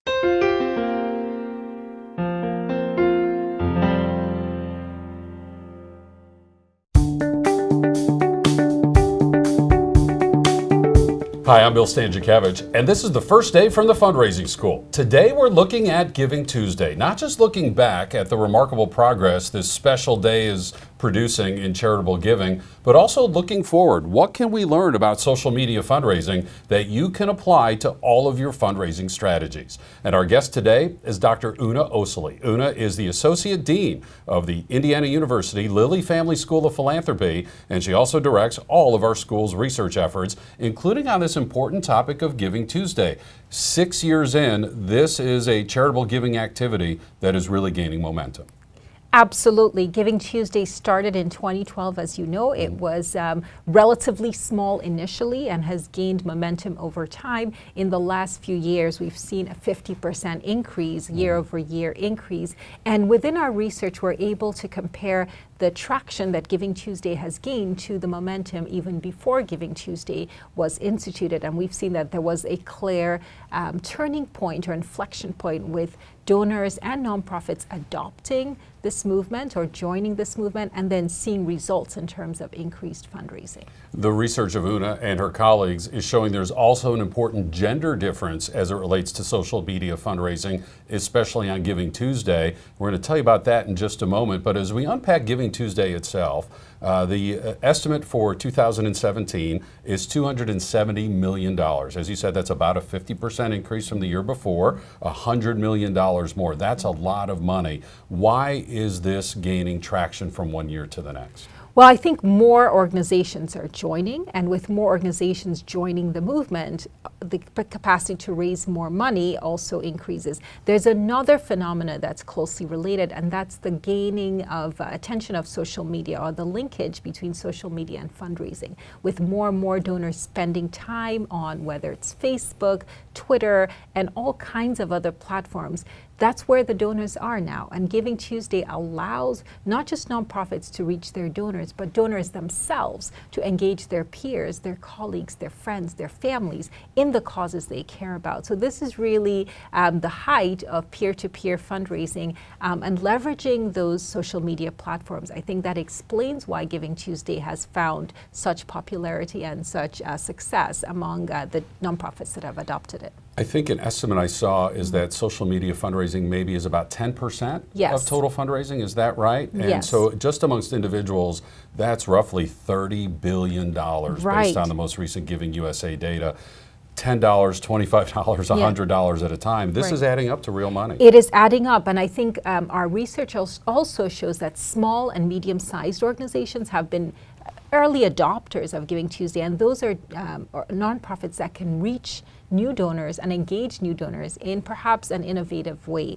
Hi, I'm Bill Stanczykiewicz, and this is the first day from the fundraising school. Today we're looking at Giving Tuesday, not just looking back at the remarkable progress this special day is producing in charitable giving, but also looking forward. What can we learn about social media fundraising that you can apply to all of your fundraising strategies? And our guest today is Dr. Una Osili. Una is the Associate Dean of the Indiana University Lilly Family School of Philanthropy, and she also directs all of our school's research efforts, including on this important topic of Giving Tuesday. 6 years in, this is a charitable giving activity that is really gaining momentum. Absolutely. Giving Tuesday started in 2012. As you know, it was relatively small initially and has gained momentum over time. In the last few years, we've seen a 50% increase, year-over-year increase. And within our research, we're able to compare the traction that Giving Tuesday has gained to the momentum even before Giving Tuesday was instituted. And we've seen that there was a clear turning point or inflection point with donors and nonprofits adopting this movement or joining this movement and then seeing results in terms of increased fundraising. The research of Una and her colleagues is showing there's also an important gender difference as it relates to social media fundraising, especially on Giving Tuesday. We're going to tell you about that in just a moment, but as we unpack Giving Tuesday itself, the estimate for 2017 is $270 million. As you said, that's about a 50% increase from the year before, $100 million more. That's a lot of money. Why is this gaining traction from one year to the next? Well, I think more organizations are joining, and with more organizations joining the movement, the capacity to raise more money also increases. There's another phenomena that's closely related, and that's the gaining of attention of social media, or the linkage between social media and fundraising. With more and more donors spending time on whether it's Facebook, Twitter, and all kinds of other platforms, that's where the donors are now. And Giving Tuesday allows not just nonprofits to reach their donors, but donors themselves to engage their peers, their colleagues, their friends, their families in the causes they care about. So this is really the height of peer-to-peer fundraising and leveraging those social media platforms. I think that explains why Giving Tuesday has found such popularity and such success among the nonprofits that have adopted it. I think an estimate I saw is that social media fundraising maybe is about 10% of total fundraising. Is that right? And so just amongst individuals, that's roughly $30 billion based on the most recent Giving USA data. $10, $25, $100 at a time. This is adding up to real money. It is adding up, and I think our research also shows that small and medium-sized organizations have been early adopters of Giving Tuesday, and those are nonprofits that can reach new donors and engage new donors in perhaps an innovative way.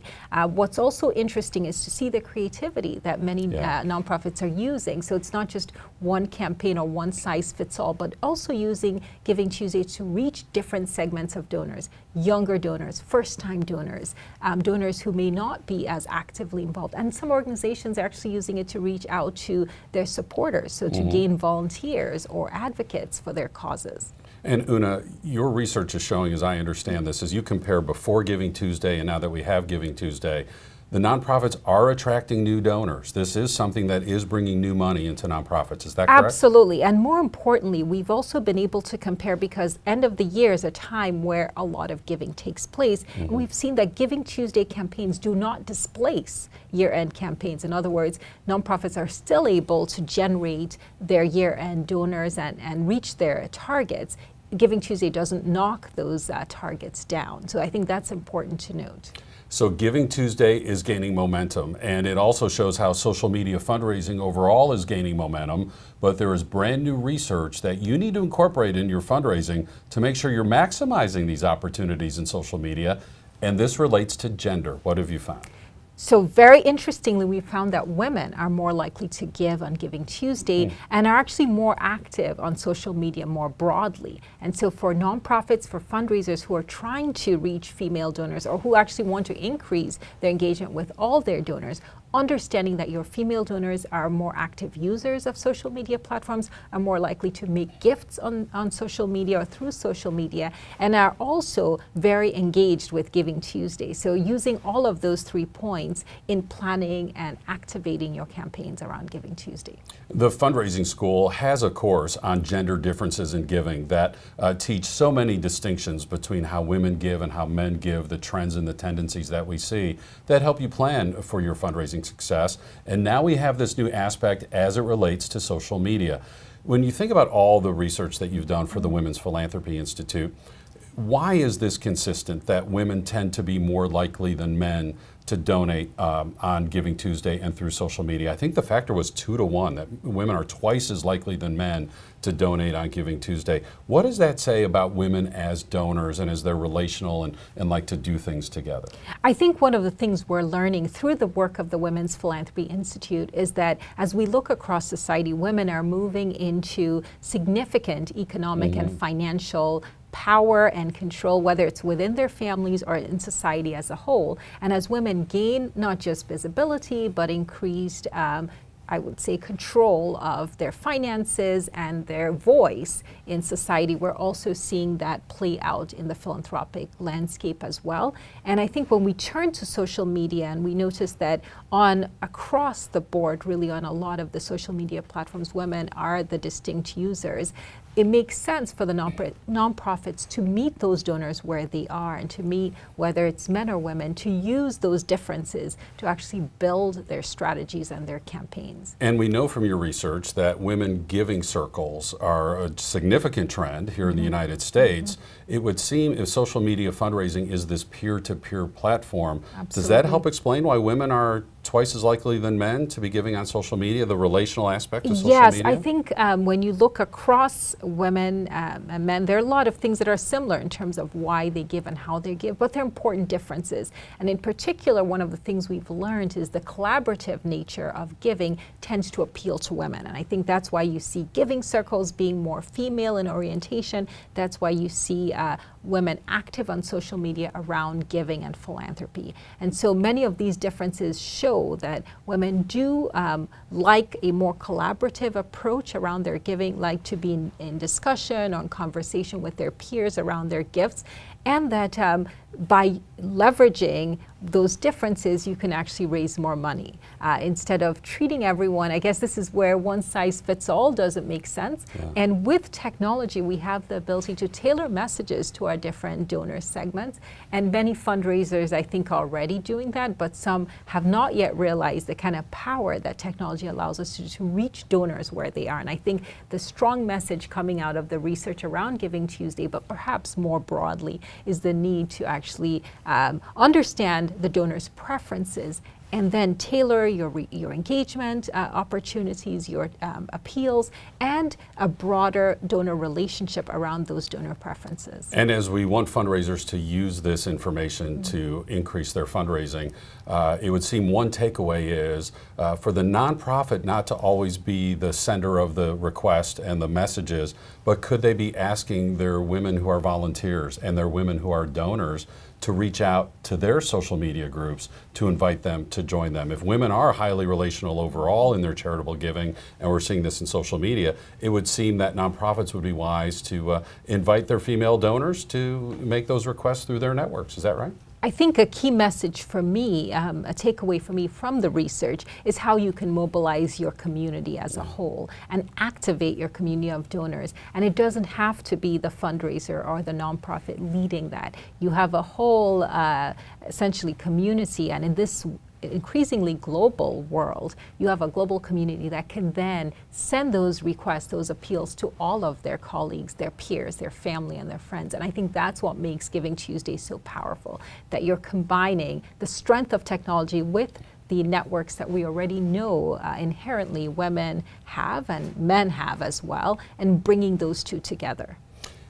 What's also interesting is to see the creativity that many nonprofits are using. So it's not just one campaign or one size fits all, but also using Giving Tuesday to reach different segments of donors, younger donors, first-time donors, donors who may not be as actively involved. And some organizations are actually using it to reach out to their supporters, so to gain volunteers or advocates for their causes. And Una, your research is showing, as I understand this, as you compare before Giving Tuesday and now that we have Giving Tuesday, the nonprofits are attracting new donors. This is something that is bringing new money into nonprofits. Is that correct? Absolutely. And more importantly, we've also been able to compare, because end of the year is a time where a lot of giving takes place. And we've seen that Giving Tuesday campaigns do not displace year-end campaigns. In other words, nonprofits are still able to generate their year-end donors and reach their targets. Giving Tuesday doesn't knock those targets down. So I think that's important to note. So Giving Tuesday is gaining momentum, and it also shows how social media fundraising overall is gaining momentum, but there is brand new research that you need to incorporate in your fundraising to make sure you're maximizing these opportunities in social media, and this relates to gender. What have you found? So very interestingly, we found that women are more likely to give on Giving Tuesday and are actually more active on social media more broadly. And so for nonprofits, for fundraisers who are trying to reach female donors or who actually want to increase their engagement with all their donors, understanding that your female donors are more active users of social media platforms, are more likely to make gifts on social media or through social media, and are also very engaged with Giving Tuesday. So using all of those 3 points in planning and activating your campaigns around Giving Tuesday. The Fundraising School has a course on gender differences in giving that teach so many distinctions between how women give and how men give, the trends and the tendencies that we see that help you plan for your fundraising success. And now we have this new aspect as it relates to social media. When you think about all the research that you've done for the Women's Philanthropy Institute, why is this consistent that women tend to be more likely than men to donate on Giving Tuesday and through social media? I think the factor was 2 to 1, that women are twice as likely than men to donate on Giving Tuesday. What does that say about women as donors and as they're relational and like to do things together? I think one of the things we're learning through the work of the Women's Philanthropy Institute is that as we look across society, women are moving into significant economic and financial power and control, whether it's within their families or in society as a whole. And as women gain not just visibility, but increased I would say control of their finances and their voice in society, we're also seeing that play out in the philanthropic landscape as well. And I think when we turn to social media and we notice that across the board, really on a lot of the social media platforms, women are the distinct users, it makes sense for the nonprofits to meet those donors where they are and to meet, whether it's men or women, to use those differences to actually build their strategies and their campaigns. And we know from your research that women giving circles are a significant trend here in the United States. It would seem if social media fundraising is this peer-to-peer platform, does that help explain why women are twice as likely than men to be giving on social media, the relational aspect of social media? Yes, I think when you look across women and men, there are a lot of things that are similar in terms of why they give and how they give, but there are important differences. And in particular, one of the things we've learned is the collaborative nature of giving tends to appeal to women. And I think that's why you see giving circles being more female in orientation. That's why you see women active on social media around giving and philanthropy. And so many of these differences show that women do like a more collaborative approach around their giving, like to be in discussion or in conversation with their peers around their gifts, and that by leveraging those differences, you can actually raise more money. Instead of treating everyone, I guess this is where one size fits all doesn't make sense. Yeah. And with technology, we have the ability to tailor messages to our different donor segments. And many fundraisers, I think, are already doing that, but some have not yet realized the kind of power that technology allows us to reach donors where they are. And I think the strong message coming out of the research around Giving Tuesday, but perhaps more broadly, is the need to actually understand the donor's preferences and then tailor your engagement opportunities, your appeals, and a broader donor relationship around those donor preferences. And as we want fundraisers to use this information to increase their fundraising, it would seem one takeaway is for the nonprofit not to always be the sender of the request and the messages, but could they be asking their women who are volunteers and their women who are donors to reach out to their social media groups to invite them to join them. If women are highly relational overall in their charitable giving, and we're seeing this in social media, it would seem that nonprofits would be wise to invite their female donors to make those requests through their networks. Is that right? I think a key message for me, a takeaway for me from the research, is how you can mobilize your community as a whole and activate your community of donors. And it doesn't have to be the fundraiser or the nonprofit leading that. You have a whole, essentially, community, and in this increasingly global world, you have a global community that can then send those requests, those appeals to all of their colleagues, their peers, their family, and their friends. And I think that's what makes Giving Tuesday so powerful, that you're combining the strength of technology with the networks that we already know inherently women have and men have as well, and bringing those two together.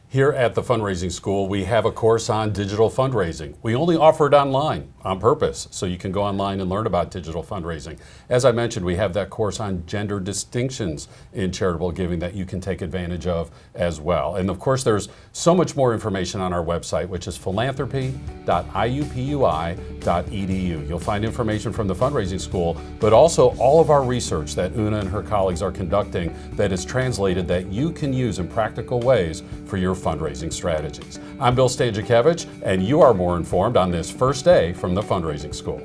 Here at the Fundraising School, we have a course on digital fundraising. We only offer it online on purpose, so you can go online and learn about digital fundraising. As I mentioned, we have that course on gender distinctions in charitable giving that you can take advantage of as well. And of course, there's so much more information on our website, which is philanthropy.iupui.edu. You'll find information from the Fundraising School, but also all of our research that Una and her colleagues are conducting that is translated that you can use in practical ways for your fundraising strategies. I'm Bill Stanczykiewicz, and you are more informed on this first day from the Fundraising School.